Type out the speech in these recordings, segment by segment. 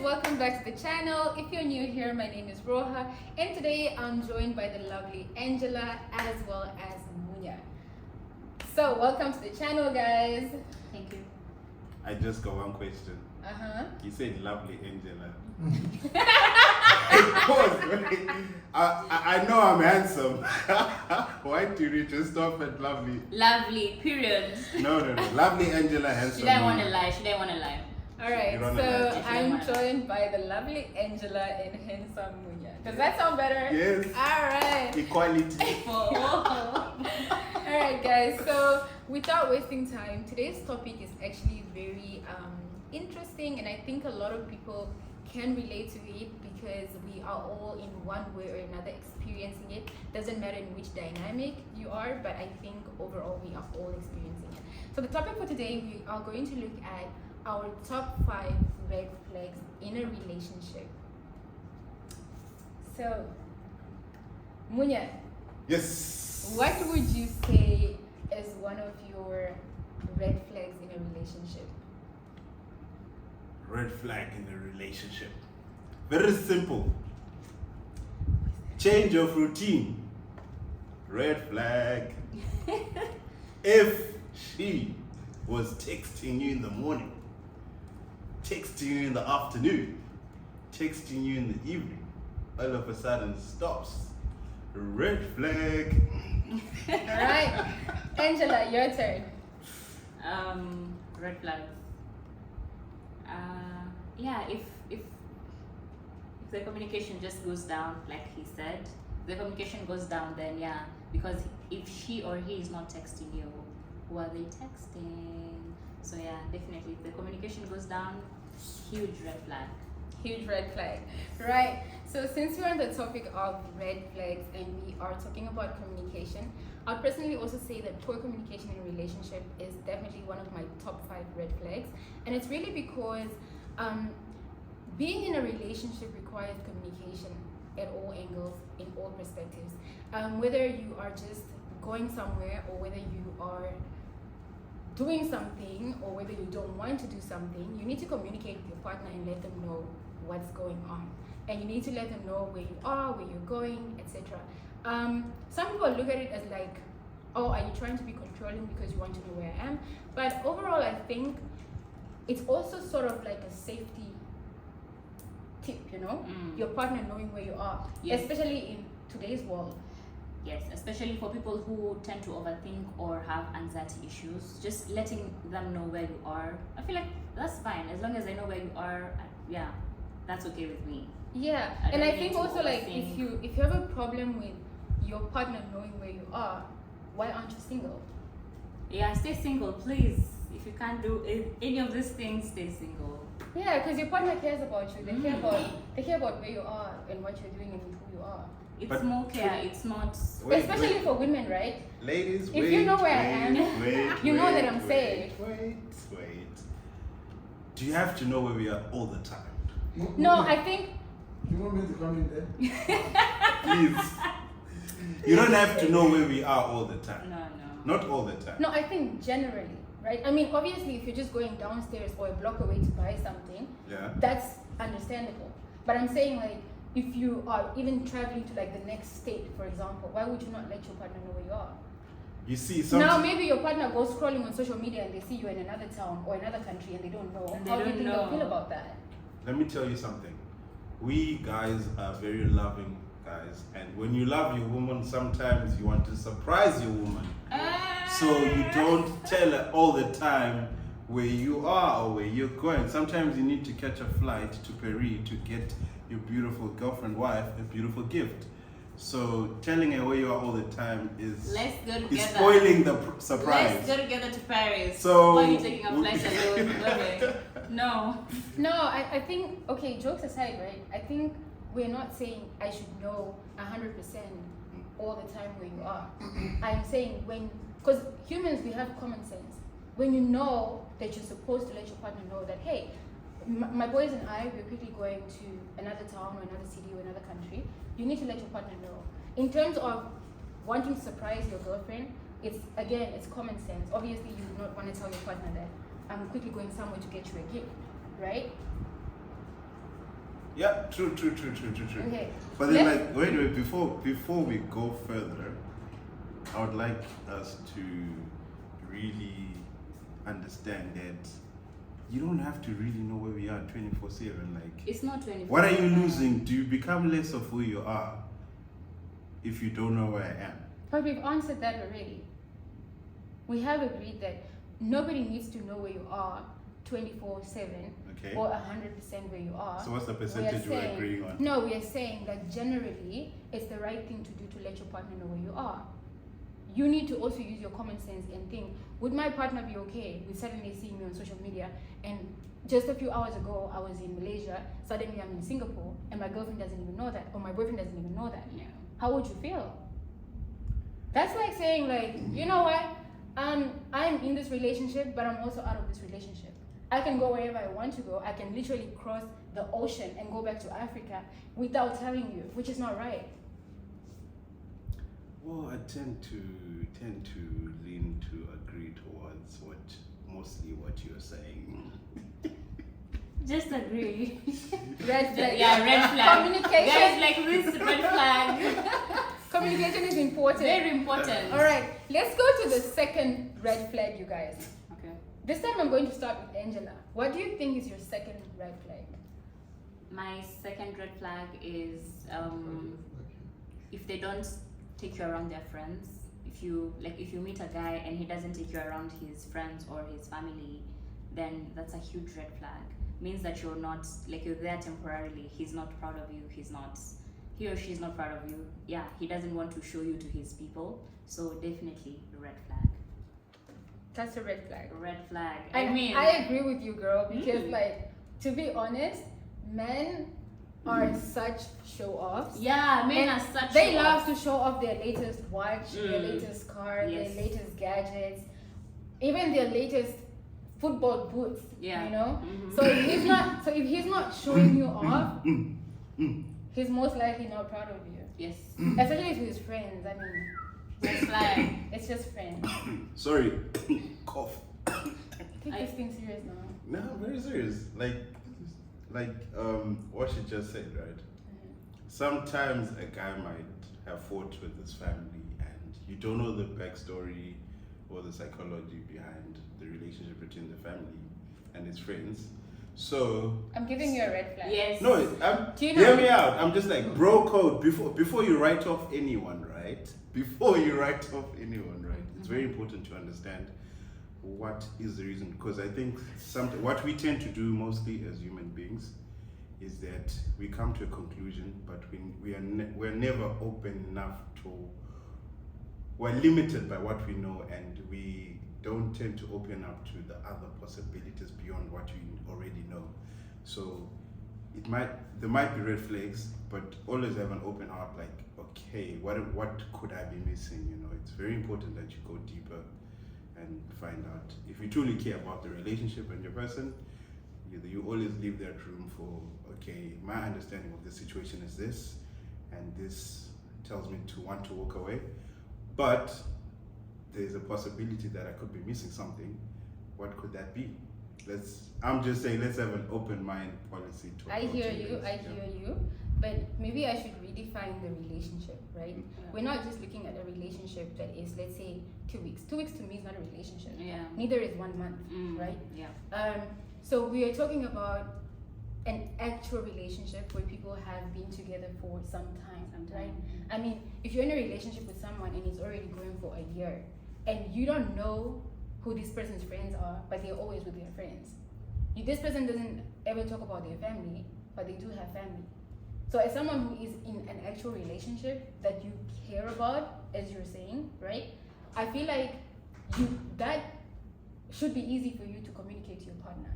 welcome back to the channel. If you're new here, my name is Roha, and today I'm joined by the lovely Angela as well as Munya. So welcome to the channel, guys. Thank you. I just got one question. You said lovely Angela. Of course, right? I know I'm handsome. Why did you just stop at lovely? Lovely, period. No. Lovely Angela, handsome. Should I want to lie? Alright, so I'm joined by the lovely Angela and handsome Munya. Does that sound better? Yes. Alright. Equality. Alright, guys, so without wasting time, today's topic is actually very interesting, and I think a lot of people can relate to it because we are all in one way or another experiencing it. Doesn't matter in which dynamic you are, but I think overall we are all experiencing it. So the topic for today, we are going to look at our top 5 red flags in a relationship. So, Munya, Yes. what would you say is one of your red flags in a relationship? Red flag in a relationship. Very simple. Change of routine. Red flag. If she was texting you in the morning, texting you in the afternoon, texting you in the evening, all of a sudden stops. Red flag. Alright, Angela, your turn. Red flags. If the communication just goes down, like he said, the communication goes down, then yeah, because if she or he is not texting you, who are they texting? So yeah, definitely, if the communication goes down, huge red flag. Huge red flag. Right. So since we're on the topic of red flags and we are talking about communication, I'd personally also say that poor communication in a relationship is definitely one of my top 5 red flags. And it's really because being in a relationship requires communication at all angles, in all perspectives. Whether you are just going somewhere or whether you are doing something or whether you don't want to do something, you need to communicate with your partner and let them know what's going on. And you need to let them know where you are, where you're going, etc. Some people look at it as like, oh, are you trying to be controlling because you want to know where I am? But overall, I think it's also sort of like a safety tip, your partner knowing where you are, yes. Especially in today's world. Yes, especially for people who tend to overthink or have anxiety issues, just letting them know where you are. I feel like that's fine as long as they know where you are. Yeah, that's okay with me. Yeah, and I think also like if you have a problem with your partner knowing where you are, why aren't you single? Yeah, stay single, please. If you can't do any of these things, stay single. Yeah, because your partner cares about you. They care about where you are and what you're doing and who you are. It's more care. It's not. Especially for women, right? Ladies, if you know where I am, you know that I'm safe. Wait. Do you have to know where we are all the time? No, I think. You want me to come in there? Please. You don't have to know where we are all the time. No. Not all the time. No, I think generally, right? I mean, obviously, if you're just going downstairs or a block away to buy something, that's understandable. But I'm saying, like, if you are even traveling to like the next state, for example, why would you not let your partner know where you are? You see, now maybe your partner goes scrolling on social media and they see you in another town or another country and they don't know. How do you think they'll feel about that? Let me tell you something. We guys are very loving guys, and when you love your woman, sometimes you want to surprise your woman. So you don't tell her all the time where you are or where you're going. Sometimes you need to catch a flight to Paris to get your beautiful girlfriend, wife, a beautiful gift. So telling her where you are all the time is spoiling the surprise. Let's go together to Paris. So why are you taking a flight alone? No. No, I think, okay, jokes aside, right? I think we're not saying I should know 100% all the time where you are. I'm saying because humans, we have common sense. When you know that you're supposed to let your partner know that, hey, my boys and I, we're quickly going to another town or another city or another country, you need to let your partner know. In terms of wanting to surprise your girlfriend, it's common sense. Obviously, you would not want to tell your partner that I'm quickly going somewhere to get you a gift, right? Yeah, true. Okay. But then, Let's- like, wait, before we go further, I would like us to really understand that you don't have to really know where we are 24/7. Like, It's not 24. what are you losing? Do you become less of who you are if you don't know where I am? But we've answered that already. We have agreed that nobody needs to know where you are 24/7 Okay. or 100% where you are. So what's the We are percentage we're saying- agreeing on? No, we are saying that generally it's the right thing to do to let your partner know where you are. You need to also use your common sense and think, would my partner be okay with suddenly seeing me on social media and just a few hours ago I was in Malaysia, suddenly I'm in Singapore and my girlfriend doesn't even know that or my boyfriend doesn't even know that? Yeah. How would you feel? That's like saying like, you know what? I'm in this relationship, but I'm also out of this relationship. I can go wherever I want to go. I can literally cross the ocean and go back to Africa without telling you, which is not right. Well, I tend to lean to agree towards mostly what you're saying. Just agree. Red flag. Yeah, red flag. Communication. Guys, like this red flag. Communication is important. Very important. All right, let's go to the second red flag, you guys. Okay. This time I'm going to start with Angela. What do you think is your second red flag? My second red flag is if they don't take you around their friends. If you meet a guy and he doesn't take you around his friends or his family, then that's a huge red flag. Means that you're not you're there temporarily. He's not proud of you. He or she is not proud of you. Yeah, he doesn't want to show you to his people. So definitely a red flag. That's a red flag. Red flag. And I agree with you, girl, because to be honest, men are such show-offs. Yeah, men And are such. They show-offs. love to show off their latest watch, their Mm. latest car, Yes. their latest gadgets, even their latest football boots. Yeah. You know. Mhm. So if he's not showing you off, he's most likely not proud of you. Yes. Especially to his friends. I mean, Red flag. it's just friends. Sorry, cough. Take I- this thing serious now. No, I'm very serious. Like what she just said, right? Sometimes a guy might have fought with his family and you don't know the backstory or the psychology behind the relationship between the family and his friends. So I'm giving you a red flag. Yes. no, Do you know- hear me out. I'm just like bro code before you write off anyone, right? Before you write off anyone, right? It's very important to understand what is the reason, because I think what we tend to do mostly as human beings is that we come to a conclusion, but we're never open enough to. We're limited by what we know, and we don't tend to open up to the other possibilities beyond what we already know. So there might be red flags, but always have an open heart. Like, okay, what could I be missing? You know, it's very important that you go deeper and find out if you truly care about the relationship and your person. You always leave that room for, okay, my understanding of the situation is this, and this tells me to want to walk away, but there's a possibility that I could be missing something. What could that be? I'm just saying, let's have an open mind policy. I hear you, but maybe I should redefine the relationship, right? We're not just looking at a relationship that is, let's say, 2 weeks. 2 weeks to me is not a relationship. Yeah. Neither is 1 month, right? Yeah. So we are talking about an actual relationship where people have been together for some time, right? I mean, if you're in a relationship with someone and it's already going for a year, and you don't know who this person's friends are, but they're always with their friends. This person doesn't ever talk about their family, but they do have family. So as someone who is in an actual relationship that you care about, as you're saying, right? I feel like that should be easy for you to communicate to your partner.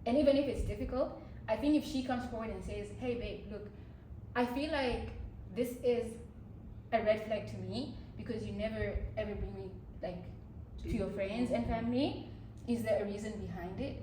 And even if it's difficult, I think if she comes forward and says, hey babe, look, I feel like this is a red flag to me because you never ever bring me to your friends and family. Is there a reason behind it?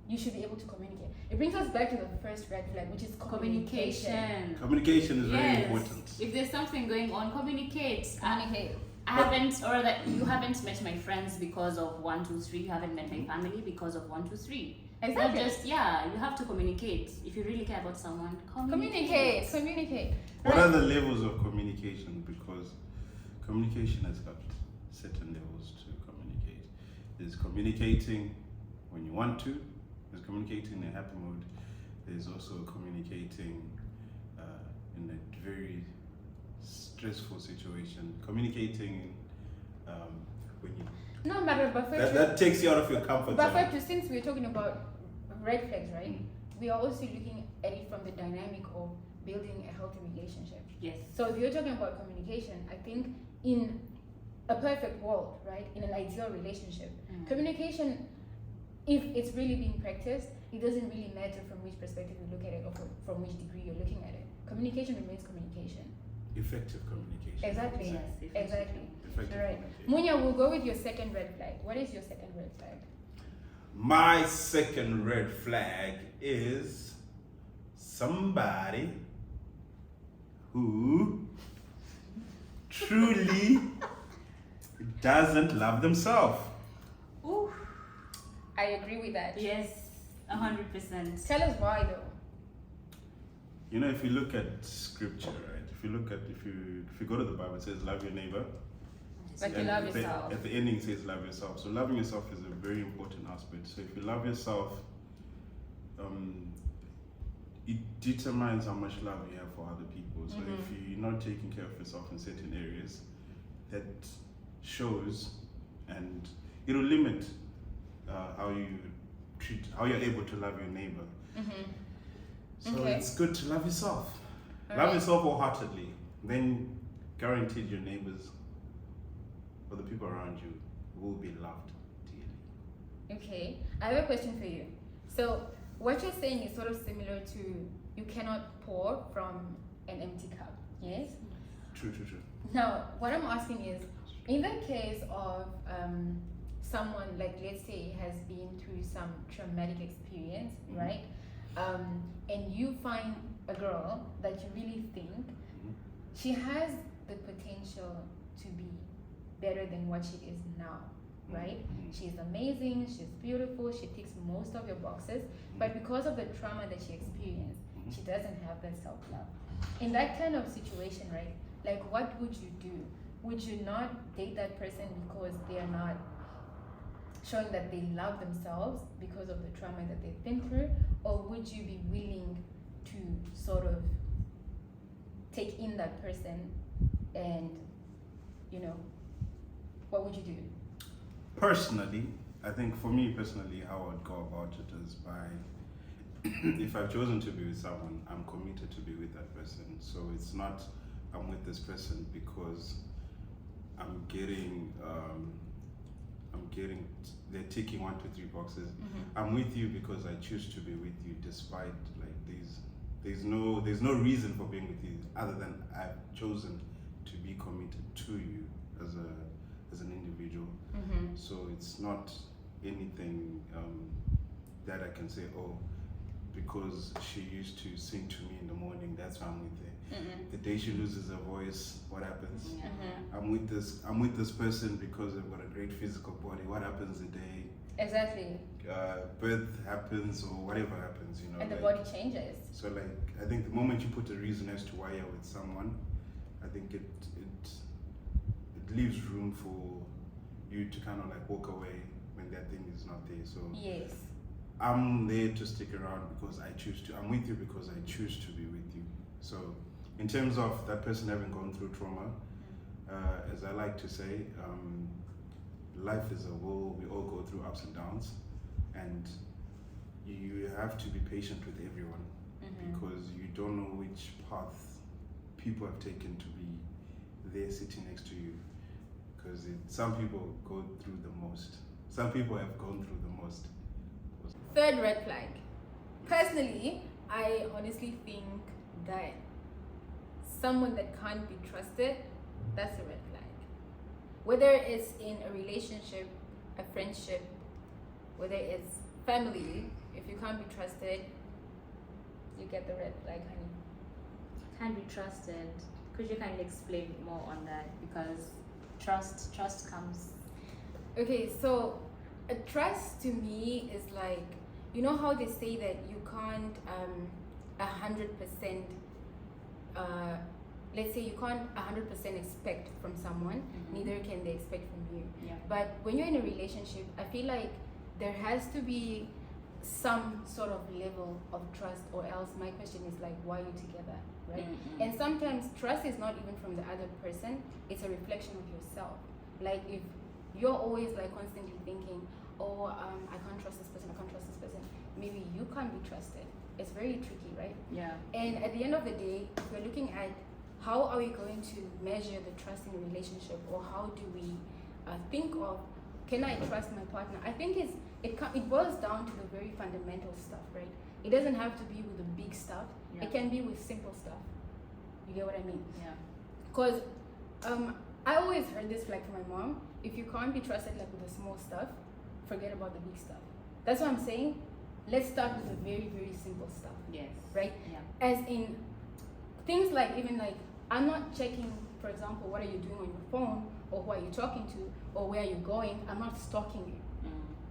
You should be able to communicate. It brings us back to the first red flag, which is communication. Communication is very important. If there's something going on, communicate. Communicate. You haven't met my friends because of 1, 2, 3. You haven't met my family because of 1, 2, 3. Exactly. Not just, you have to communicate. If you really care about someone, Communicate. What Right. are the levels of communication? Because communication has got certain levels to communicate. There's communicating when you want to. There's communicating in a happy mood. There's also communicating in a very stressful situation. Communicating when you No matter, but that takes you out of your comfort but zone. since we're talking about red flags, right? Mm. We are also looking at it from the dynamic of building a healthy relationship. Yes. So if you're talking about communication, I think in a perfect world, right, in an ideal relationship, communication, if it's really being practiced, it doesn't really matter from which perspective you look at it or from which degree you're looking at it. Communication remains communication. Effective communication. Exactly. Yes, Exactly. Effective Right. communication. Munya, we'll go with your second red flag. What is your second red flag? My second red flag is somebody who truly doesn't love themselves. Ooh. I agree with that. Yes, 100%. Tell us why though. You know, if you look at scripture, right? If you go to the Bible, it says love your neighbor. Like you And love at the- yourself. At the ending, it says love yourself. So loving yourself is a very important aspect. So if you love yourself, it determines how much love you have for other people. So if you're not taking care of yourself in certain areas, that shows, and it'll limit how you're able to love your neighbor. So Okay. it's good to love yourself. All Love right. yourself wholeheartedly. Then guaranteed your neighbors or the people around you will be loved dearly. Okay, I have a question for you. So what you're saying is sort of similar to you cannot pour from an empty cup. Yes. True. Now, what I'm asking is, in the case of someone, like let's say has been through some traumatic experience, right? And you find a girl that you really think she has the potential to be better than what she is now, right? She's amazing, she's beautiful, she ticks most of your boxes, but because of the trauma that she experienced, she doesn't have that self-love. In that kind of situation, right? Like, what would you do? Would you not date that person because they are not showing that they love themselves because of the trauma that they've been through? Or would you be willing to sort of take in that person and, you know, what would you do? Personally, I think for me personally, how I would go about it is by if I've chosen to be with someone, I'm committed to be with that person. So it's not I'm with this person because I'm getting they're ticking 1, 2, 3 boxes. I'm with you because I choose to be with you despite like there's no reason for being with you other than I've chosen to be committed to you as an individual. So it's not anything that I can say, oh, because she used to sing to me in the morning, that's why I'm with her. The day she loses her voice, what happens? I'm with this person because they've got a great physical body. What happens the day Exactly. birth happens or whatever happens, you know? And the like- body changes. So like I think the moment you put a reason as to why you're with someone, I think it leaves room for you to kind of like walk away when that thing is not there. So Yes. I'm there to stick around because I choose to. I'm with you because I choose to be with you. So in terms of that person having gone through trauma, as I like to say, life is a wheel. We all go through ups and downs, and you have to be patient with everyone because you don't know which path people have taken to be there sitting next to you. Because some people go through the most. Some people have gone through the most. Third red flag. Personally, I honestly think that someone that can't be trusted, that's a red flag. Whether it's in a relationship, a friendship, whether it's family, if you can't be trusted, you get the red flag, honey. Can't be trusted. Could you kind of explain more on that? Because trust comes. Okay, so a trust to me is like you know how they say that you can't 100%, let's say you can't 100% expect from someone, neither can they expect from you. Yeah. But when you're in a relationship, I feel like there has to be some sort of level of trust, or else my question is like, why are you together, right? And sometimes trust is not even from the other person, it's a reflection of yourself. Like if you're always like constantly thinking, oh, I can't trust this person, I can't trust this person, maybe you can't be trusted. It's very tricky, right? Yeah. And at the end of the day, if we're looking at how are we going to measure the trust in a relationship, or how do we think of, can I trust my partner? I think it boils down to the very fundamental stuff, right? It doesn't have to be with the big stuff. Yeah. It can be with simple stuff. You get what I mean? Yeah. Because I always heard this like from my mom, if you can't be trusted like with the small stuff, forget about the big stuff. That's what I'm saying. Let's start with the very, very simple stuff. Yes. Right? Yeah. As in things like, even like, I'm not checking, for example, what are you doing on your phone, or who are you talking to, or where are you going. I'm not stalking you.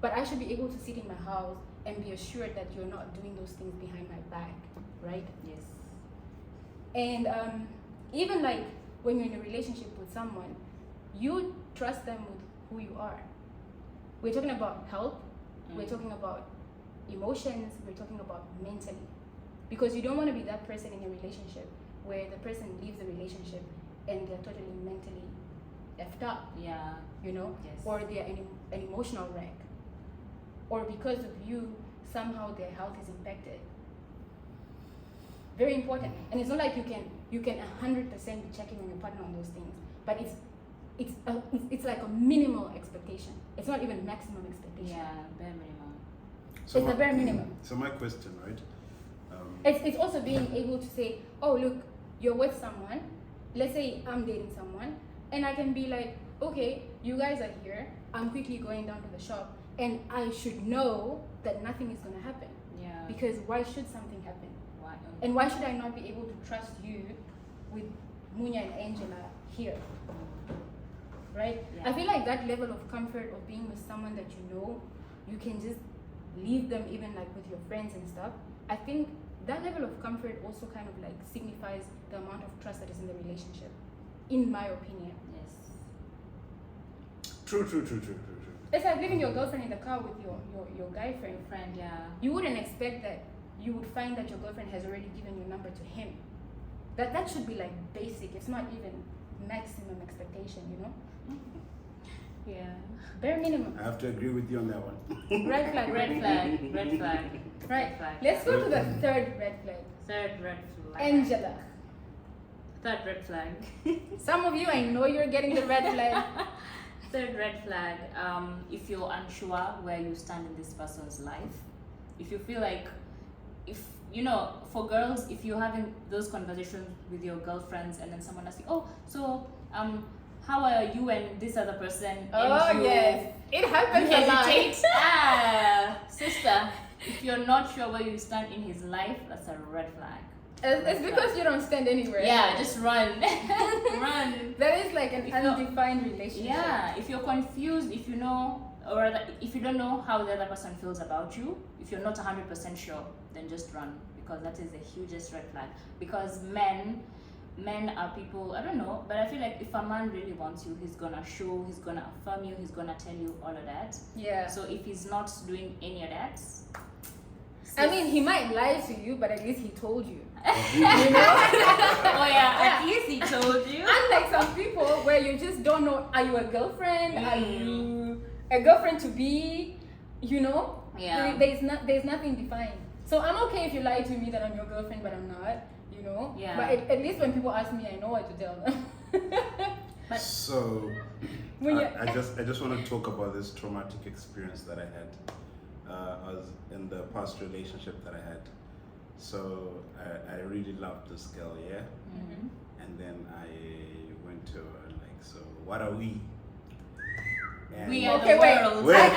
But I should be able to sit in my house and be assured that you're not doing those things behind my back, right? Yes. And even like when you're in a relationship with someone, you trust them with who you are. We're talking about health, we're talking about emotions, we're talking about mentally. Because you don't want to be that person in a relationship where the person leaves the relationship and they're totally mentally effed up, Yeah. you know, Yes. or they're an emotional wreck, or because of you somehow their health is impacted. Very important. And it's not like you can 100% be checking on your partner on those things, but it's like a minimal expectation. It's not even maximum expectation. Yeah, bare minimum. So It's the bare minimum. So my question, right? It's also being able to say, oh look, you're with someone, let's say I'm dating someone, and I can be like, okay, you guys are here, I'm quickly going down to the shop, and I should know that nothing is going to happen. Yeah. Because why should something happen? Why? And why should I not be able to trust you with Munya and Angela here? Right? Yeah. I feel like that level of comfort of being with someone that you know, you can just leave them even like with your friends and stuff. I think that level of comfort also kind of like signifies the amount of trust that is in the relationship, in my opinion. Yes. True. It's like leaving your girlfriend in the car with your guy friend. Friend, yeah. You wouldn't expect that you would find that your girlfriend has already given your number to him. That should be like basic. It's not even maximum expectation, you know? Yeah. Bare minimum. I have to agree with you on that one. Red flag. Red flag. Red flag. Right. Red flag. Let's go to the third red flag. Third red flag. Angela. Third red flag. Some of you, I know you're getting the red flag. Third red flag. If you're unsure where you stand in this person's life, if you feel like, if you know, for girls, if you're having those conversations with your girlfriends and then someone asks you, oh, so how are you and this other person? Oh and you, yes, it you happens a lot. hesitate. Sister, if you're not sure where you stand in his life, that's a red flag. It's because you don't stand anywhere. Yeah, just run. Run. That is like an If you're- undefined relationship. Yeah, if you're confused, if you know, or rather, if you don't know how the other person feels about you, if you're not 100% sure, then just run, because that is the hugest red flag. Because men are people, I don't know, but I feel like if a man really wants you, he's gonna show, he's gonna affirm you, he's gonna tell you all of that. Yeah. So if he's not doing any of that, I mean, he might lie to you, but at least he told you. oh yeah, at least he told you. Unlike some people where you just don't know, are you a girlfriend? Are you a girlfriend to be? You know? Yeah. There's nothing defined. So I'm okay if you lie to me that I'm your girlfriend, but I'm not. You know? Yeah. But at least when people ask me, I know what to tell them. But So When I just want to talk about this traumatic experience that I had as in the past relationship that I had. So I really loved this girl, yeah. Mhm. And then I went to her like, so what are we? And We are Okay, the wait. world. Wait. I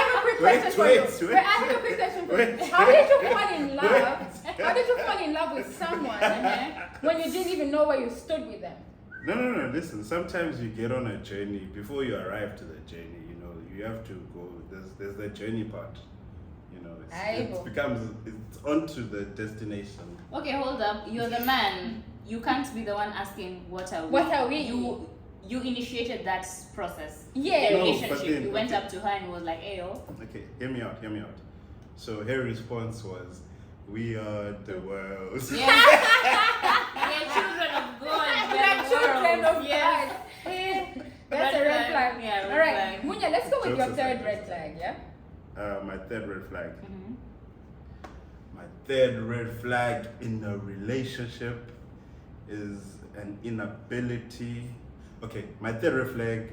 have a quick question for you. wait. Wait, I have a quick question for you. Wait. How did you fall in love? How did you fall in love with someone when you didn't even know where you stood with them? No. Listen, sometimes you get on a journey. Before you arrive to the journey, you know, you have to go. There's the journey part. You know, Aibo. it's onto the destination. Okay, hold up. You're the man. You can't be the one asking what are we. What are we? You initiated that process. Yeah. The No, relationship. but then- You went up to her and was like, "Hey, yo." Okay, hear me out. So her response was, "We are the world." Yeah. We are children of God. We are children of Yes. God. That's a red flag. Yeah, red All right, flag. Munya, let's go with Jokes your aside, third jokes red aside. flag, yeah? My third red flag. Mm-hmm. My third red flag in a relationship is an inability. Okay, my third red flag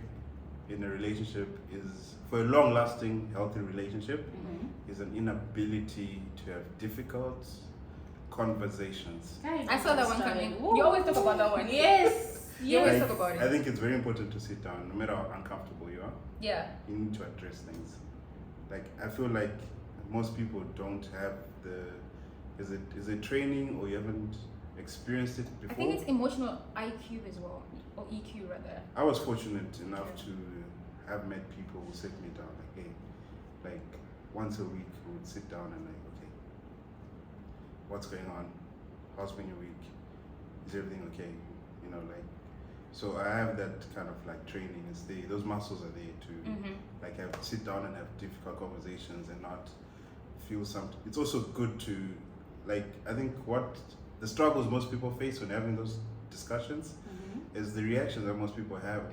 in a relationship is, for a long-lasting, healthy relationship, Mm-hmm. is an inability to have difficult conversations. I saw that one Sorry. coming. Woo. You always talk about that one. Yes. You always Yes. talk about I it. think it's very important to sit down, no matter how uncomfortable you are. Yeah. You need to address things. Like, I feel like most people don't have is it training, or you haven't experienced it before? I think it's emotional IQ as well, or EQ rather. I was fortunate enough to have met people who sit me down, like, hey, like once a week we would sit down and like, okay, what's going on? How's been your week? Is everything okay? You know, like, so I have that kind of like training. Those muscles are there to like sit down and have difficult conversations and not feel something. It's also good to, like, I think what the struggles most people face when having those discussions is the reactions that most people have,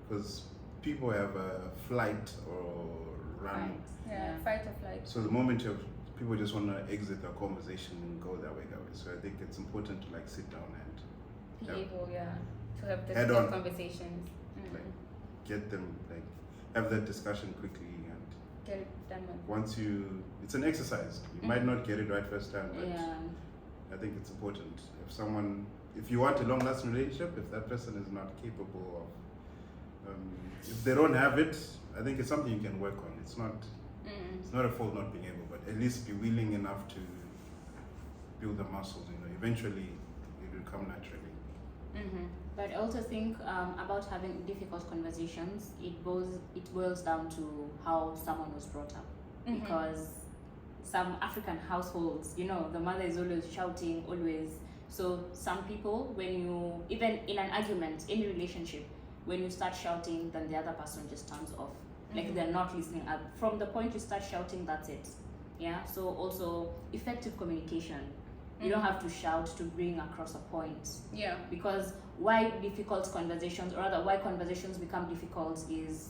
because people have a flight or run. Yeah, fight or flight. So the moment people just want to exit the conversation and go that way. So I think it's important to like sit down and Be Yeah. able, to have Head difficult on. conversations. like get them, like have that discussion quickly, and Get it done with. once it's an exercise. You might not get it right first time, but Yeah. I think it's important. If you want a long-lasting relationship, if that person is not capable of, if they don't have it, I think it's something you can work on. It's not a fault not being able, but at least be willing enough to build the muscles. You know, eventually it will come naturally. But I also think about having difficult conversations, it boils down to how someone was brought up. Because some African households, the mother is always shouting, always. So some people, even in an argument, in a relationship, when you start shouting, then the other person just turns off. Like they're not listening. From the point you start shouting, that's it. Yeah. So also effective communication. You don't have to shout to bring across a point. Yeah. Because why difficult conversations, or rather why conversations become difficult, is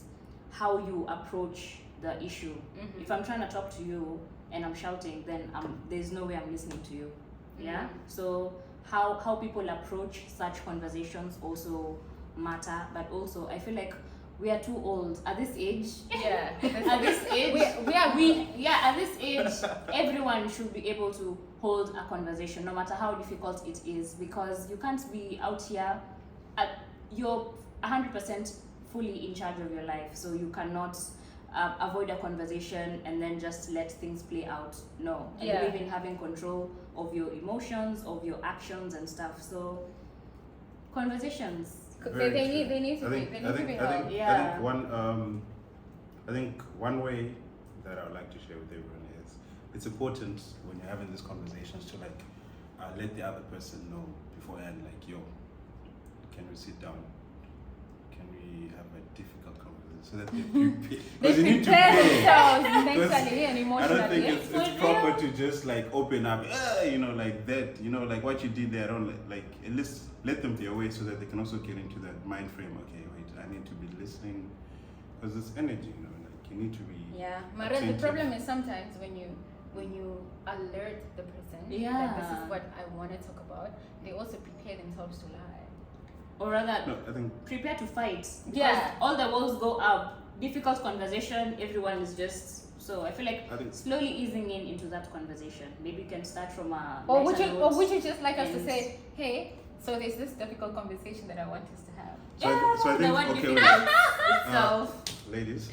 how you approach the issue. If I'm trying to talk to you and I'm shouting, then there's no way I'm listening to you. Yeah. So how people approach such conversations also matter, but also I feel like we are too old at this age. Yeah. At this age, at this age, everyone should be able to hold a conversation, no matter how difficult it is, because you can't be out here you're 100% fully in charge of your life, so you cannot avoid a conversation and then just let things play out. No, I believe in having control of your emotions, of your actions and stuff. So conversations. They need to be held. I think one way that I would like to share with everyone is, it's important when you're having these conversations to like let the other person know beforehand, like, yo, can we sit down? Can we have a difficult conversation so that they prepare? They Because you need to prepare prepare. themselves mentally and I emotionally. don't think it's proper to just like open up, like that, like what you did there. I don't like at least let them be aware so that they can also get into that mind frame. Okay, wait, I need to be listening, because it's energy, like you need to be. Yeah, Mara, the problem is sometimes when you alert the person that this is what I want to talk about, they also prepare themselves to lie. Or rather, No, I think prepare to fight. Yeah. Because all the walls go up. Difficult conversation, everyone is just. So I feel like slowly easing into that conversation. Maybe you can start from a. Or would you just like us to say, hey, so there's this difficult conversation that I want us to have. so I the one think difficult itself. ladies,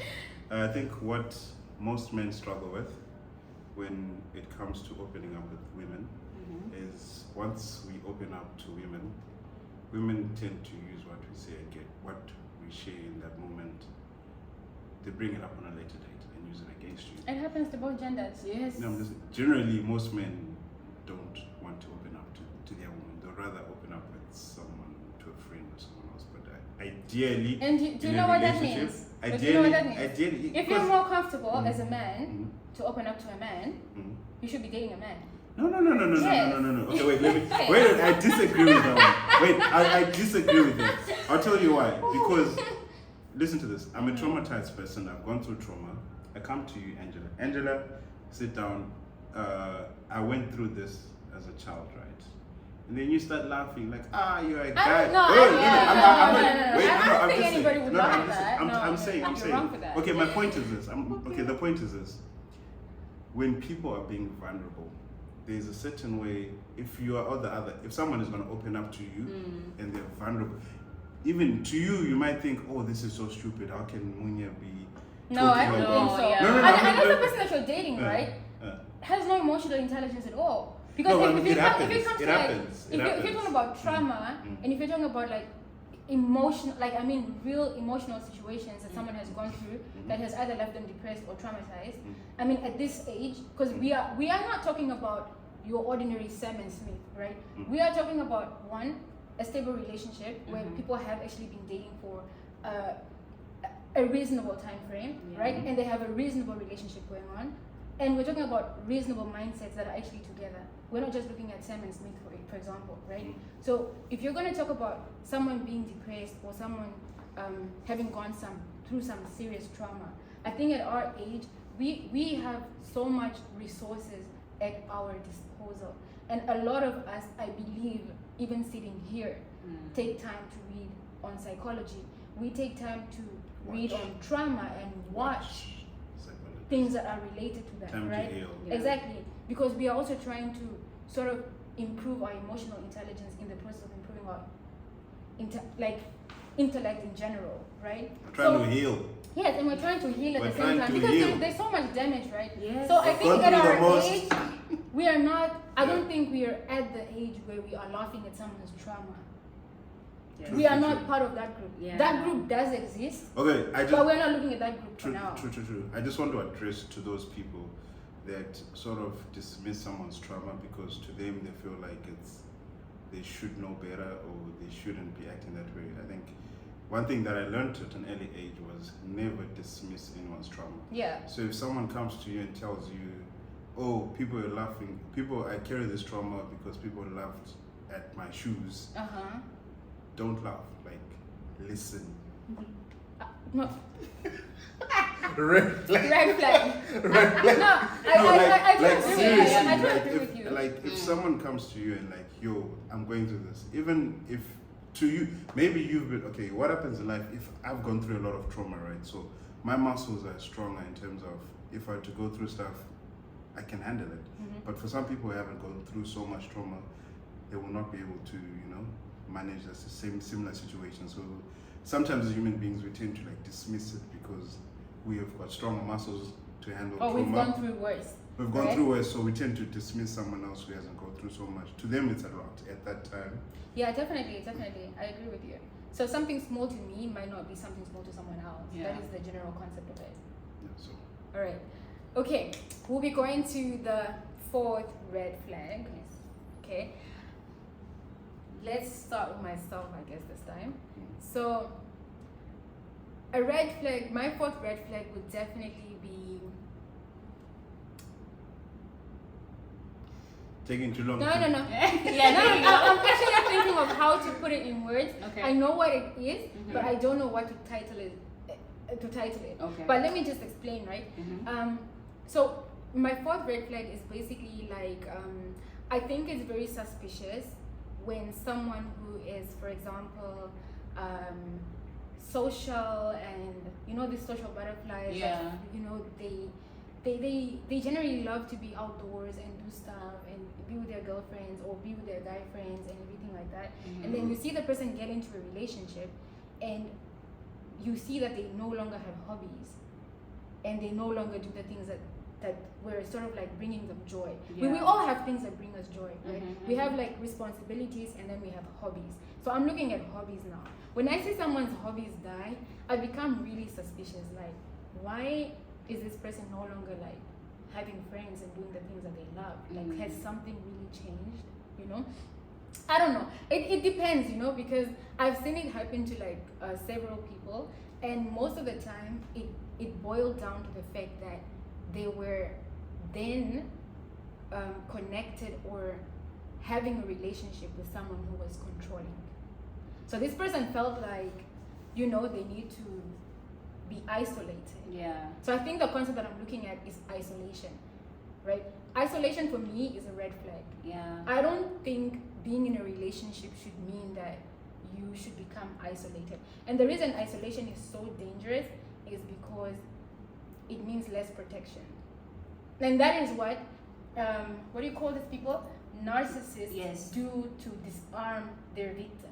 I think what most men struggle with when it comes to opening up with women is, once we open up to women tend to use what we say and get what we share in that moment they bring it up on a later date and use it against you. It happens to both genders. Yes. No, generally, most men don't want to open up to their woman. They'd rather open up with someone, to a friend or someone else. But ideally, And do you in know a what that relationship, means? Ideally, Do you know what that means? ideally, If you're more comfortable Mhm. as a man Mhm. to open up to a man, Mhm. you should be dating a man. No. Yes. Okay, wait, wait, I disagree with that one. Wait, I disagree with that. I'll tell you why. Because, listen to this. I'm a traumatized person. I've gone through trauma. I come to you, Angela. Angela, sit down. I went through this as a child, right? And then you start laughing like, you're a guy. No, Wait, no, I'm think just saying. anybody would No, laugh I'm at just- that. I'm No, saying. you're wrong for that. Okay, my point is this. Okay, the point is this. When people are being vulnerable, there's a certain way. If you are if someone is going to open up to you and they're vulnerable, even to you, you might think, oh, this is so stupid. How can Munya be? No, I don't talking think about- so. Yeah. No, Unless the person that you're dating, Uh, right, uh. has no emotional intelligence at all. Because No, but if it it happens. comes It to like, happens. It if you're happens. talking about trauma, and if you're talking about like emotional, like real emotional situations that someone has gone through that has either left them depressed or traumatized. I mean, at this age, because we are not talking about your ordinary Sam and Smith, right? We are talking about a stable relationship where people have actually been dating for a reasonable time frame, right? And they have a reasonable relationship going on. And we're talking about reasonable mindsets that are actually together. We're not just looking at Sam and Smith, for example, right? So if you're going to talk about someone being depressed or someone having gone through some serious trauma, I think at our age, we have so much resources at our disposal. And a lot of us, I believe, even sitting here, take time to read on psychology. We take time to read on trauma and watch things that are related to that, Time right? to heal. Yeah. Exactly, because we are also trying to sort of improve our emotional intelligence in the process of improving our intellect in general, right? I'm trying to heal. Yes, and we're trying to heal at We're the same trying time to because heal. there's so much damage, right? Yes. So I We've think gone at through the our most. age, we are not. I don't think we are at the age where we are laughing at someone's trauma. Yes. We are not part of that group. Yeah. That group does exist, Okay, but we're not looking at that group for True. now. I just want to address to those people that sort of dismiss someone's trauma because to them they feel like they should know better or they shouldn't be acting that way. I think one thing that I learned at an early age was never dismiss anyone's trauma. Yeah. So if someone comes to you and tells you, oh, people are laughing, I carry this trauma because people laughed at my shoes, don't laugh, like listen. No. Red flag. Red flag. Red flag. No, I do agree with you. seriously, I do like agree with you. if someone comes to you and like, yo, I'm going through this, even if to you, maybe you've been, okay, what happens in life if I've gone through a lot of trauma, right? So my muscles are stronger in terms of if I were to go through stuff, I can handle it. But for some people who haven't gone through so much trauma, they will not be able to, manage the similar situation. So sometimes as human beings, we tend to like dismiss it because we have got stronger muscles to handle trauma. We've gone through worse. We've gone right? through worse, so we tend to dismiss someone else who hasn't gone through so much. To them, it's a lot at that time. Yeah, definitely. I agree with you. So something small to me might not be something small to someone else. Yeah. That is the general concept of it. Yeah, so All right. Okay, we'll be going to the fourth red flag. Okay. Let's start with myself, I guess, this time. So, a red flag, my fourth red flag would definitely be... taking too long. No. Yeah, No, there you go. I'm actually thinking of how to put it in words. Okay. I know what it is, but I don't know what to title it. Okay. But let me just explain, right? So my fourth red flag is basically like I think it's very suspicious when someone who is, for example, social and these social butterflies. Yeah. That, they generally love to be outdoors and do stuff and be with their girlfriends or be with their guy friends and everything like that. And then you see the person get into a relationship and you see that they no longer have hobbies and they no longer do the things that were sort of like bringing them joy. Yeah. We all have things that bring us joy, right? We have like responsibilities and then we have hobbies. So I'm looking at hobbies now. When I see someone's hobbies die, I become really suspicious. Like, why is this person no longer like having friends and doing the things that they love? Like, has something really changed? You know, I don't know. It depends, you know, because I've seen it happen to like several people, and most of the time it boiled down to the fact that they were then connected or having a relationship with someone who was controlling. So this person felt like, you know, they need to be isolated. Yeah. So I think the concept that I'm looking at is isolation, right? Isolation for me is a red flag. Yeah. I don't think being in a relationship should mean that you should become isolated. And the reason isolation is so dangerous is because it means less protection. And that is what do you call these people? Narcissists do to disarm their victim.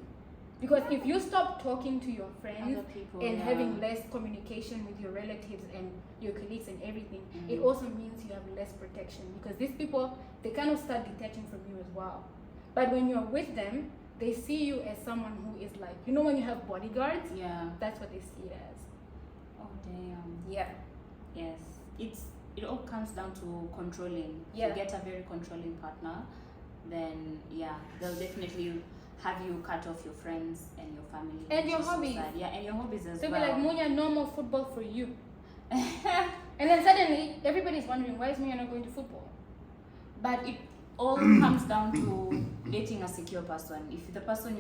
Because if you stop talking to your friends and having less communication with your relatives and your colleagues and everything, it also means you have less protection. Because these people, they kind of start detaching from you as well. But when you're with them, they see you as someone who is like, you know, when you have bodyguards, that's what they see it as. Oh damn. Yeah. Yes. It all comes down to controlling. If you get a very controlling partner, then they'll definitely have you cut off your friends and your family and your hobbies. Yeah, and your hobbies as well. well. So be like, Munya, no more football for you. And then suddenly everybody's wondering, why is Munya not going to football? But it all comes down to dating a secure person. If the person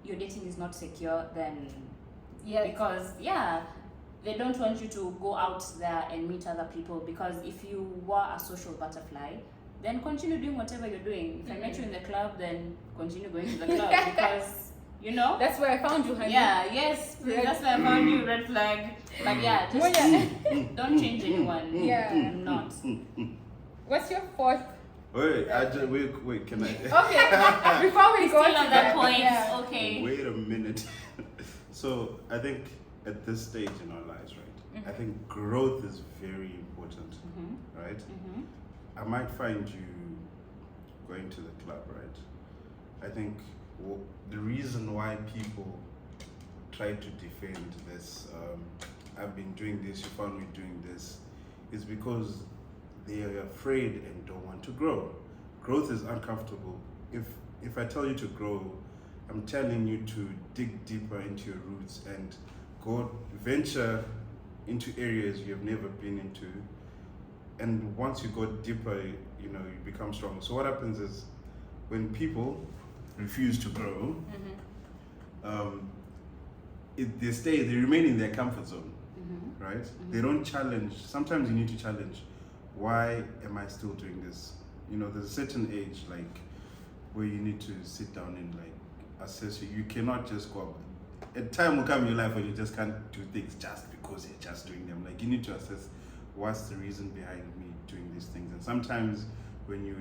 you're dating is not secure, then because they don't want you to go out there and meet other people, because if you were a social butterfly, then continue doing whatever you're doing. If I met you in the club, then continue going to the club because, you know. That's where I found you, honey. Yeah, yes. That's where I found you, red flag. But just don't change anyone. Yeah. Not. What's your fourth? Wait, can I? Okay, before we go Still to on that point, okay. Wait a minute. So, I think at this stage in our lives, right, I think growth is very important, right? I might find you going to the club, right? I think the reason why people try to defend this, I've been doing this, you found me doing this, is because they are afraid and don't want to grow. Growth is uncomfortable. If I tell you to grow, I'm telling you to dig deeper into your roots and venture into areas you have never been into. And once you go deeper, you know, you become stronger. So what happens is, when people refuse to grow, they remain in their comfort zone, right? They don't challenge. Sometimes you need to challenge. Why am I still doing this? You know, there's a certain age, like, where you need to sit down and like assess. You cannot just go up. A time will come in your life when you just can't do things just because you're just doing them. Like, you need to assess, what's the reason behind me doing these things? And sometimes when you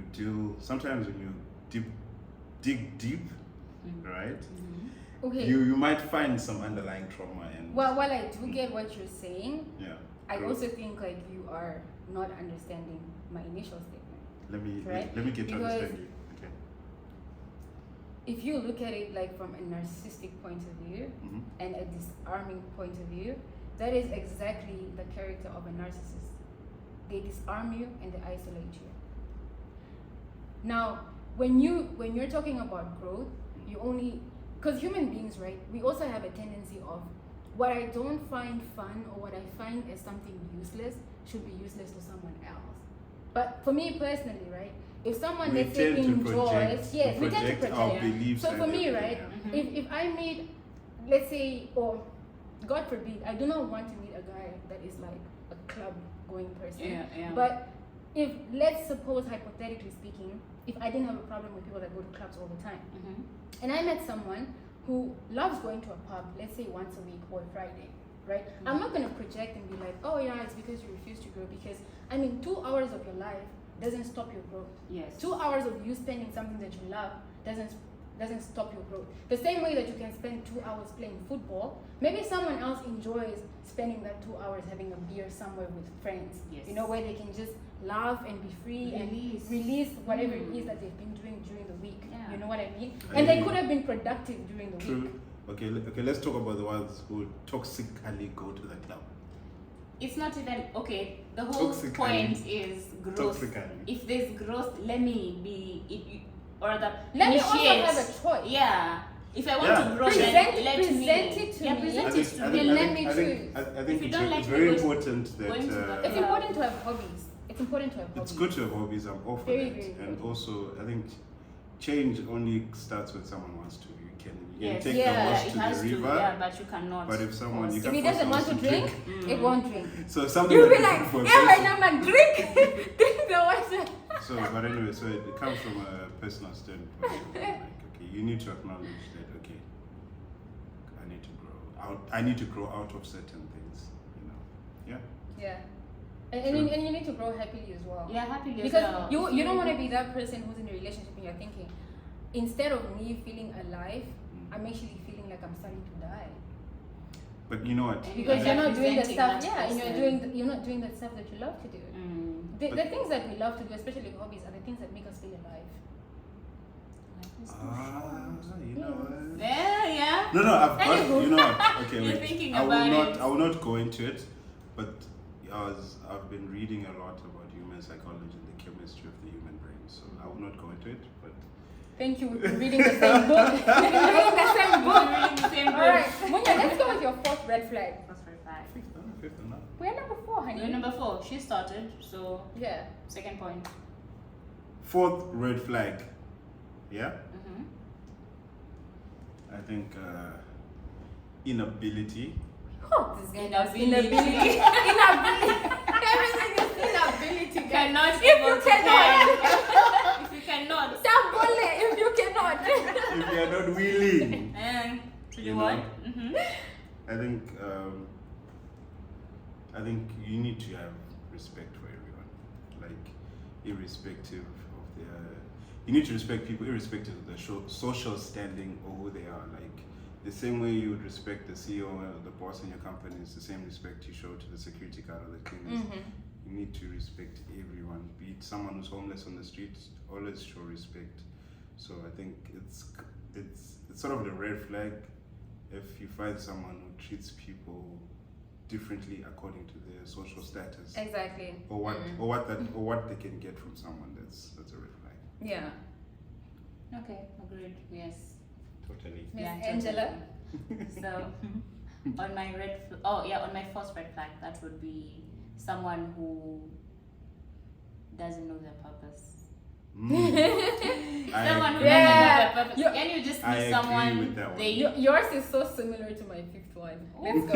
dig deep, right? Okay. You might find some underlying trauma. And while I do get what you're saying, I True. also think like you are not understanding my initial statement. Let me get to understand you. Okay. If you look at it like from a narcissistic point of view and a disarming point of view, that is exactly the character of a narcissist. They disarm you and they isolate you. Now, when you're talking about growth, you only, because human beings, right, we also have a tendency of, what I don't find fun or what I find as something useless should be useless to someone else. But for me personally, right, if someone, let's say, enjoys, we tend to project our beliefs. So for me, right, if I meet, let's say, or God forbid, I do not want to meet a guy that is like a club going person. But if, let's suppose, hypothetically speaking, if I didn't have a problem with people that go to clubs all the time, and I met someone who loves going to a pub, let's say once a week or Friday, right? I'm not going to project and be like, oh yeah, it's because you refuse to grow, because I mean, 2 hours of your life doesn't stop your growth. Yes. 2 hours of you spending something that you love doesn't stop your growth. The same way that you can spend 2 hours playing football, maybe someone else enjoys spending that 2 hours having a beer somewhere with friends. Yes. You know, where they can just laugh and be free and release whatever it is that they've been doing during the week. You know what I mean? And they could have been productive during the week. Okay, let's talk about the ones who toxically go to the club. it's not even okay. The whole Toxically. point is growth. Toxically. If there's growth, let me be or the Let me also initiate. have a choice. Yeah. If I want Yeah. to grow, Present- then let present me. it to yeah, me. present I it think, to I me. think, Let I me think, choose. I think you it's, don't like it's me, very go to- important that going to the- It's Yeah. important to have hobbies. It's important to have hobbies. it's good to have hobbies. I'm all for Very, that. very And good. also, I think change only starts when someone wants to. You can Yes. take Yeah, the horse it to has the to. river, Yeah, but you cannot. but if someone you If can he force doesn't want to someone drink, Mm. it won't drink. So something You'll that be you like, do for a yeah, right person- now, man, drink, drink the water. So, but anyway, so it comes from a personal standpoint. Like, okay, you need to acknowledge that. Okay, I need to grow out. I need to grow out of certain things. You know. Yeah. Yeah. And, True. and you need to grow happily as well. Yeah, happily Because as well. you don't want to be that person who's in a relationship and you're thinking, instead of me feeling alive, I'm actually feeling like I'm starting to die. But you know what? Because you're not doing the Representing stuff, that yeah, and person. you're not doing the stuff that you love to do. The things that we love to do, especially hobbies, are the things that make us feel alive. You know what? Yeah. No, I've got. Anywho. You know what? Okay, You're wait. thinking I will about not. it. I will not go into it. But I've been reading a lot about human psychology and the chemistry of the human brain. So I will not go into it. But Thank you. We've been reading the same book. We've been reading the same book. We're reading the same book. Alright, Munya, let's go with your fourth red flag. First red flag. fifth or not? We're number 4, honey. We're number 4. She started, so Yeah. second point. Fourth red flag. Yeah. Mm-hmm. I think inability. Oh, this guy knows Inability. inability. Everything is inability. guys. Cannot If able you to cannot, plan. If you cannot. stop bullying. If you cannot. If you are not willing. And to do You what? know. Mm-hmm. I think you need to have respect for everyone, like irrespective of their. You need to respect people irrespective of their social standing or who they are. Like the same way you would respect the CEO or the boss in your company is the same respect you show to the security guard or the cleaners. You need to respect everyone. Be it someone who's homeless on the streets, always show respect. So I think it's sort of the red flag if you find someone who treats people differently according to their social status Exactly. or what they can get from someone. That's a red flag. Yeah. Okay, agreed. Yes. Totally. Miss Yeah, Angela. totally. So on my on my first red flag, that would be someone who doesn't know their purpose. Someone who Yeah. doesn't know their purpose. You- Can you just I be agree someone with that one. Yours is so similar to my 5th one. Let's go.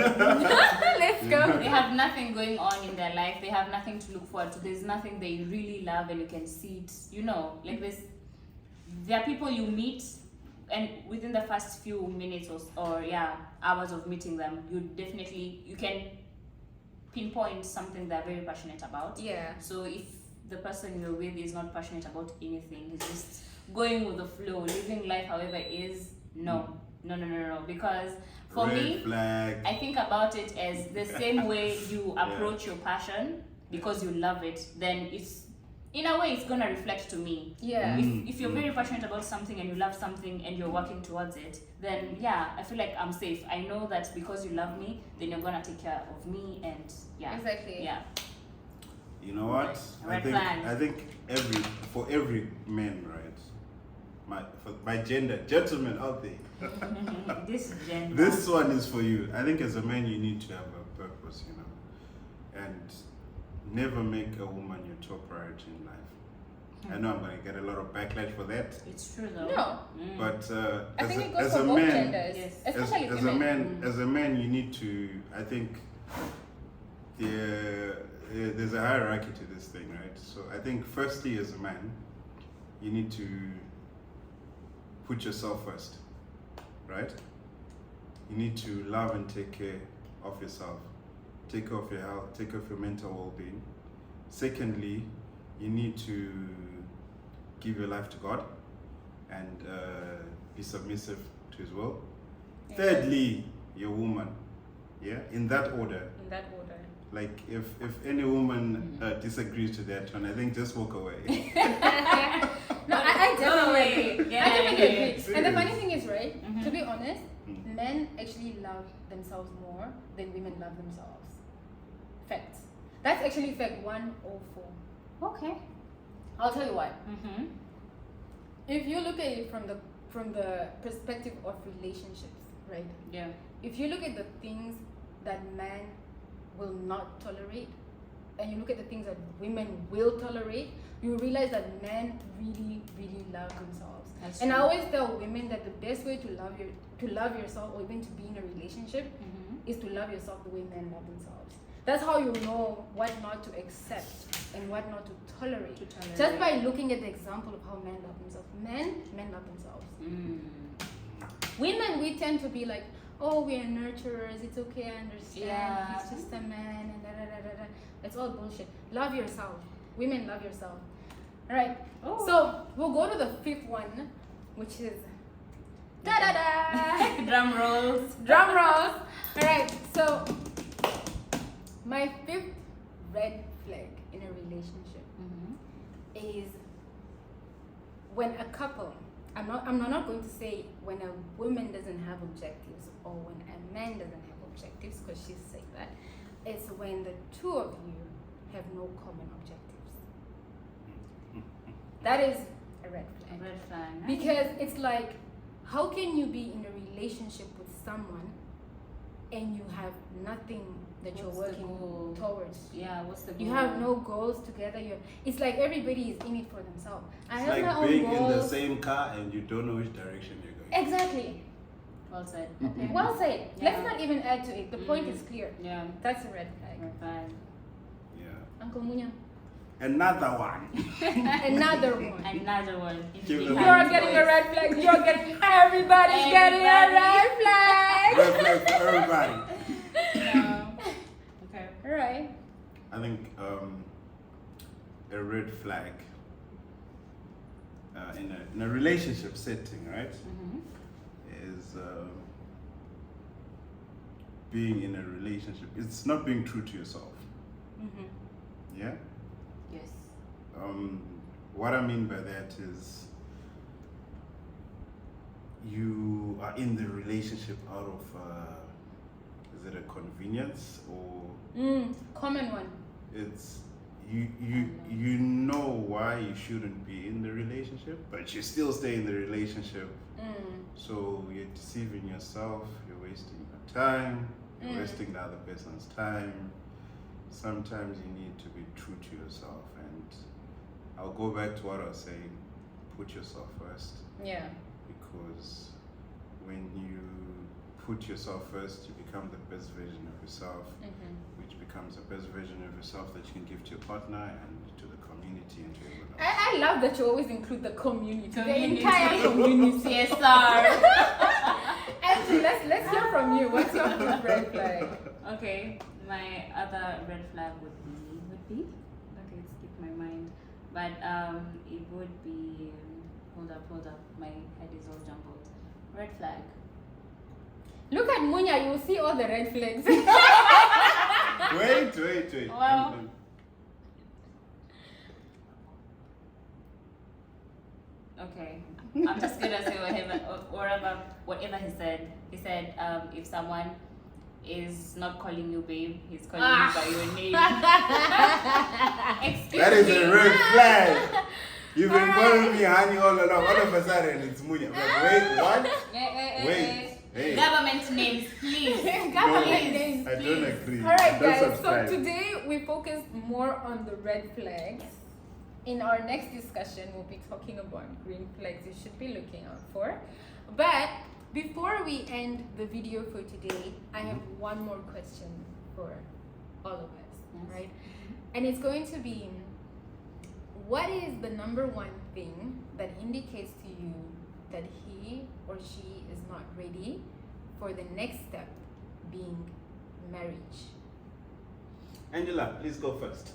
Let's go. they have nothing going on in their life, they have nothing to look forward to, there's nothing they really love and you can see it, there are people you meet and within the first few minutes or hours of meeting them, you can pinpoint something they're very passionate about. Yeah. So if the person you're with is not passionate about anything, he's just going with the flow, living life however it is, no, because for red me, flag. I think about it as the same way you approach your passion because you love it, then it's in a way it's gonna reflect to me. Yeah. If you're very passionate about something and you love something and you're working towards it, then I feel like I'm safe. I know that because you love me, then you're gonna take care of me and Exactly. Yeah. You know what? Red flag. I think for every man, right? For my gentlemen out there. This gender. This one is for you. I think as a man you need to have a purpose, and never make a woman your top priority in life. I know I'm gonna get a lot of backlash for that, It's true though. No. but I think it goes as for a both man, genders. Yes. Especially as a women. man, you need to. I think there's a hierarchy to this thing, right? So I think firstly, as a man, you need to put yourself first, right? You need to love and take care of yourself, take care of your health, take care of your mental well-being. Secondly, you need to give your life to God and be submissive to His will. Yeah. Thirdly, your woman, in that order. In that order. Like if any woman disagrees to that one, I think just walk away. No, I definitely agree. Yeah, I definitely yeah, agree. And the funny thing is, right, to be honest, Mm. men actually love themselves more than women love themselves. Facts. That's actually fact 104. Okay. I'll tell you why. Mm-hmm. If you look at it from the perspective of relationships, right? Yeah. If you look at the things that men will not tolerate, and you look at the things that women will tolerate, you realize that men really, really love themselves. That's And I true. always tell women that the best way to love yourself, or even to be in a relationship, Mm-hmm. is to love yourself the way men love themselves. That's how you know what not to accept and what not to tolerate. Just by looking at the example of how men love themselves. Men love themselves. Women, we tend to be like, oh, we are nurturers, it's okay, I understand, Yeah. he's just a man, and da da da da da. It's all bullshit. Love yourself. Women, love yourself. Alright, Oh. so we'll go to the fifth one, which is da da da. Drum rolls. Drum rolls. Alright, so my fifth red flag in a relationship Mm-hmm. is when a couple, I'm not going to say when a woman doesn't have objectives or when a man doesn't have objectives, because she's saying that. It's when the two of you have no common objectives. That is a red flag. Red flag. Because it's like, how can you be in a relationship with someone and you have nothing that you're What's the working goal? towards? Yeah, what's the goal? You have no goals together. It's like everybody is in it for themselves. I It's have my like own being goals. in the same car and you don't know which direction you're going. Exactly. Well said. Okay. Well said. Yeah. Let's not even add to it. The point is clear. Yeah. That's a red flag. Red flag. Yeah. Uncle Munya. Another one. Another one. Another one. Give them- You're getting a red flag. You're getting. Everybody's getting a red flag. Red flag for everybody. No. Okay. Alright. I think a red flag in a relationship setting, right, Mm-hmm. is being in a relationship. It's not being true to yourself. Mm-hmm. Yeah. Yes. What I mean by that is you are in the relationship out of is it a convenience or Common one. it's you know why you shouldn't be in the relationship, but you still stay in the relationship. So you're deceiving yourself, you're wasting your time, you're wasting the other person's time. Sometimes you need to be true to yourself, and I'll go back to what I was saying, put yourself first, Yeah. because when you put yourself first, you become the best version of yourself, which becomes the best version of yourself that you can give to your partner and to the community and to everyone else. I love that you always include the community. Community. The entire community. CSR. Actually, let's hear from you. What's your first red flag? Okay. My other red flag would be. Okay, it's skipped my mind. But it would be. Hold up. My head is all jumbled. Red flag. Look at Munya, you will see all the red flags. Wait. Well- Okay, I'm just gonna say whatever he said. He said, if someone is not calling you babe, he's calling you by your name. Excuse That is me. a red flag. You've been calling me honey all along. All of a sudden, it's Munya. Like, wait, what? Wait. Hey. Government names, please. Government No, names, I don't please. agree. Alright I don't guys, so subscribe. today we focused more on the red flags. In our next discussion, we'll be talking about green flags you should be looking out for. But before we end the video for today, I have one more question for all of us, Yes. right? And it's going to be, what is the number one thing that indicates to you that he or she is not ready for the next step, being marriage? Angela, please go first.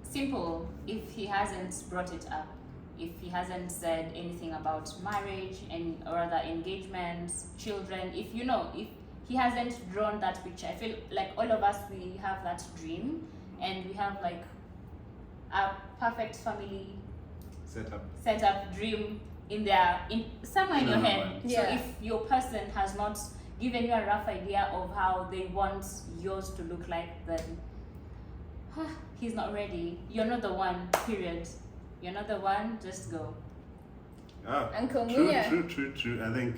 Simple. If he hasn't brought it up, if he hasn't said anything about marriage and or other engagements, children, if he hasn't drawn that picture, I feel like all of us, we have that dream and we have like a perfect family Set up. dream in somewhere in your head. Yeah. So if your person has not given you a rough idea of how they want yours to look like, then he's not ready. You're not the one, period. You're not the one, just go. Uncle True. Mia. I think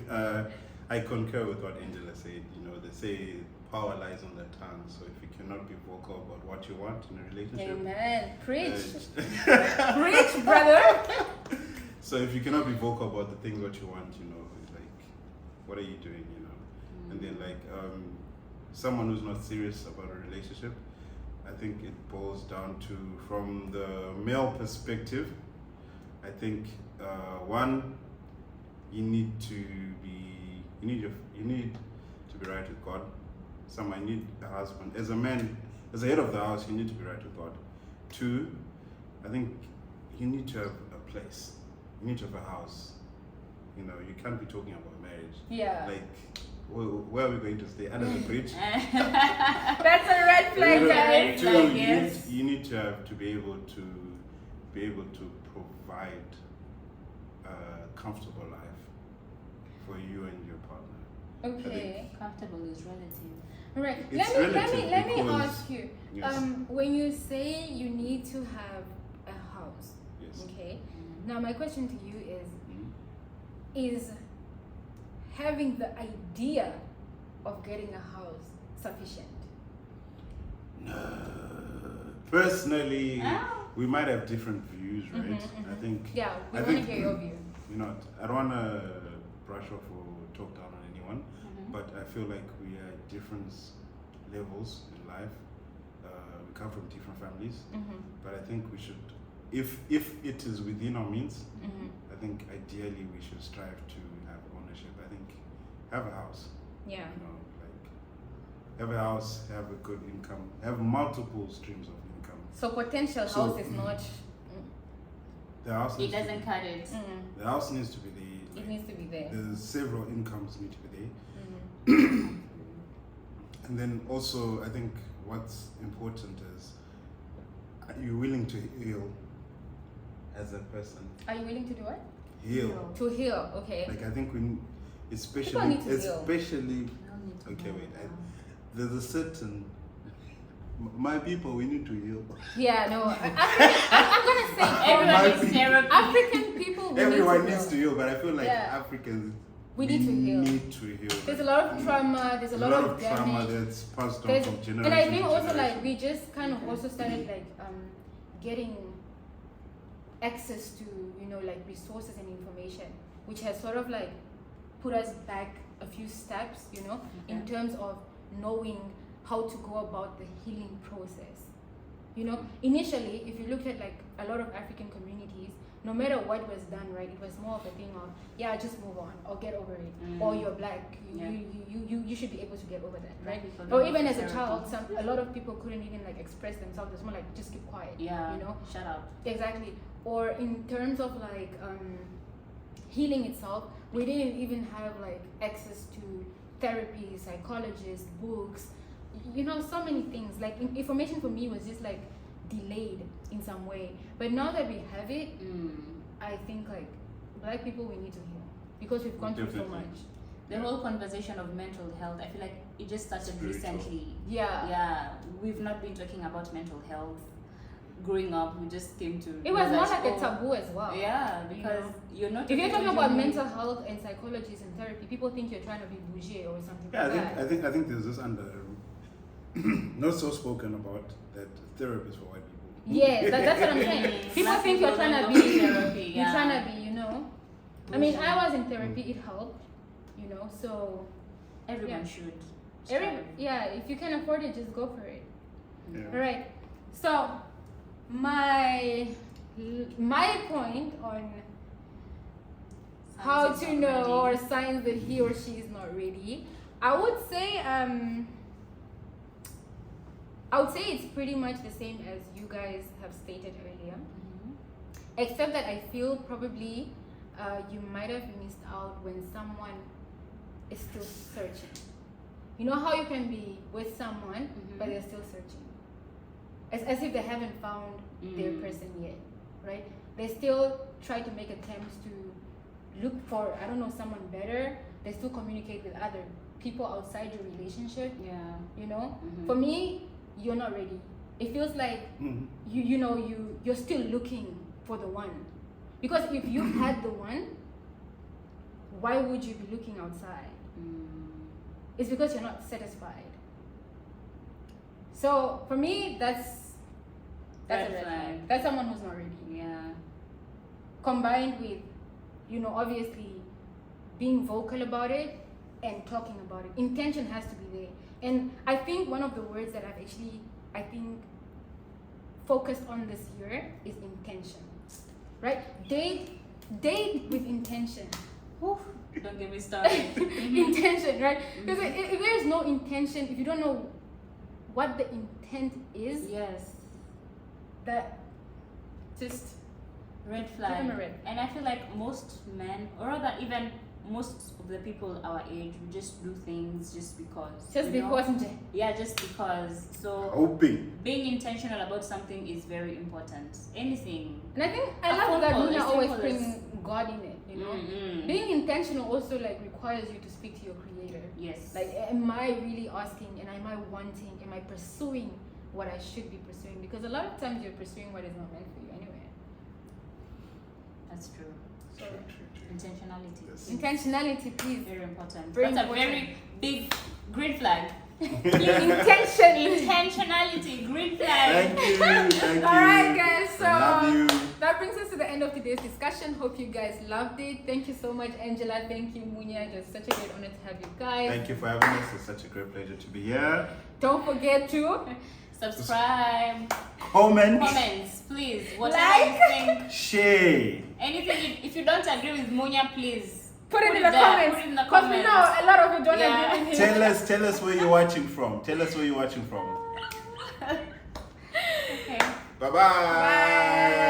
I concur with what Angela said. You know, they say power lies on the tongue. So if you cannot be vocal about what you want in a relationship, Amen. Preach. Preach, brother. So if you cannot be vocal about the things what you want, you know, it's like, what are you doing, you know? And then like someone who's not serious about a relationship, I think it boils down to, from the male perspective, I think one, you need to be right with God. Someone, you need a husband. As a man, as the head of the house, you need to be right with God. Two, I think you need to have a place. You need to have a house. You know, you can't be talking about marriage. Yeah. Like, where are we going to stay? Under the bridge? That's a red flag, You know, guys. two, Yes. you need to have to be able to provide a comfortable life for you and your partner. Okay. Comfortable is relative. Right. It's Let me because- ask you. Yes. When you say you need to have a house, Yes. okay. Now my question to you Mhm. is having the idea of getting a house sufficient? Personally, Ah. we might have different views, right? I think. Yeah, we I want to think- hear your view. You know, I don't want to brush off or talk down on anyone, but I feel like we are at different levels in life. We come from different families, but I think we should, if it is within our means, I think ideally we should strive to have ownership. I think have a house. Yeah. You know, like have a house, have a good income, have multiple streams of income. So potential So- house is not. The house. It needs to doesn't be- cut it. The house needs to be there. It needs to be there. There's several incomes need to be there. Mhm. And then also, I think what's important is, are you willing to heal as a person? Are you willing to do what? Heal. To heal. Okay. Like I think we, need especially, to heal. okay, wait. There's a certain, my people, we need to heal. Yeah. No. I'm gonna say Everyone My needs people. therapy. African people. We Everyone need needs to heal, but I feel like Yeah. Africans, We need to heal. Need to heal. There's a lot of trauma. There's a lot of trauma damage. that's passed on There's, from generation and I think to also generation. like we just kind of also started like getting access to like resources and information, which has sort of like put us back a few steps, in terms of knowing how to go about the healing process. Initially, if you look at like a lot of African communities, no matter what was done, right, it was more of a thing of, yeah, just move on or get over it, or you're black, you should be able to get over that, right? Or even as a child, a lot of people couldn't even like express themselves. It's more like just keep quiet, Shut up. Exactly. Or in terms of like healing itself, we didn't even have like access to therapy, psychologists, books, so many things. Like information for me was just like delayed in some way. But now that we have it, I think like black people, we need to heal because we've gone through so Definitely. much. The whole conversation of mental health, I feel like it just started Spiritual. recently. Yeah. We've not been talking about mental health. Growing up, we just came to. It was more realize, like a taboo as well. Yeah, because you're not. If you're talking about individually- mental health and psychologists and therapy, people think you're trying to be bougie or something Yeah, like that. I think there's this not so spoken about that therapy is for white people. Yes, that's what I'm saying. People Black think you're people trying don't to go be to therapy, You're yeah. trying to be, I mean, I was in therapy, it helped, so Everyone Yeah. should. every strive. if you can afford it, just go for it. Yeah. All right. So my point on how Signs to it's know not or ready. signs that he or she is not ready, I would say it's pretty much the same as you guys have stated earlier, except that I feel probably you might have missed out when someone is still searching. You know how you can be with someone but they're still searching, as if they haven't found their person yet, right? They still try to make attempts to look for, I don't know, someone better, they still communicate with other people outside your relationship. Yeah. You know, Mhm. for me, you're not ready. It feels like you're still looking for the one, because if you had the one, why would you be looking outside? It's because you're not satisfied. So for me, that's a Red red flag. flag. That's someone who's not ready. Yeah. Combined with, obviously being vocal about it and talking about it. Intention has to be there. And I think one of the words that I've actually, focused on this year is intention. Right? Date with intention. Oof, don't get me started. Intention, right? Because if there's no intention, if you don't know what the intent is, Yes. that just Red give flag. them a red. And I feel like most men, or rather even most of the people our age, we just do things just because. just you know? because. Yeah, just because. So Hoping. being intentional about something is very important. Anything. And I think I A love phone that call Nuna is always simple brings as- God in it, Mm-mm. Being intentional also requires you to speak to your creator. Yes. Am I really asking, and am I wanting, am I pursuing what I should be pursuing? Because a lot of times you're pursuing what is not meant for you anyway. That's true. So Intentionality. Yes. intentionality, please. Very important. Very That's important. a very big green flag. Intention. Intentionality, green flag. Thank you. All right, guys. So I love you. that brings us to the end of today's discussion. Hope you guys loved it. Thank you so much, Angela. Thank you, Munya. It was such a great honor to have you guys. Thank you for having us. It's such a great pleasure to be here. Don't forget to Subscribe. Comment. Comments, please. Whatever Like. you think. Share. Anything. If you don't agree with Munya, please put it in the there. comments. Put it in the Because we comments. know a lot of you don't Yeah. agree with him. Tell us where you're watching from. Tell us where you're watching from. Okay. Bye-bye. Bye.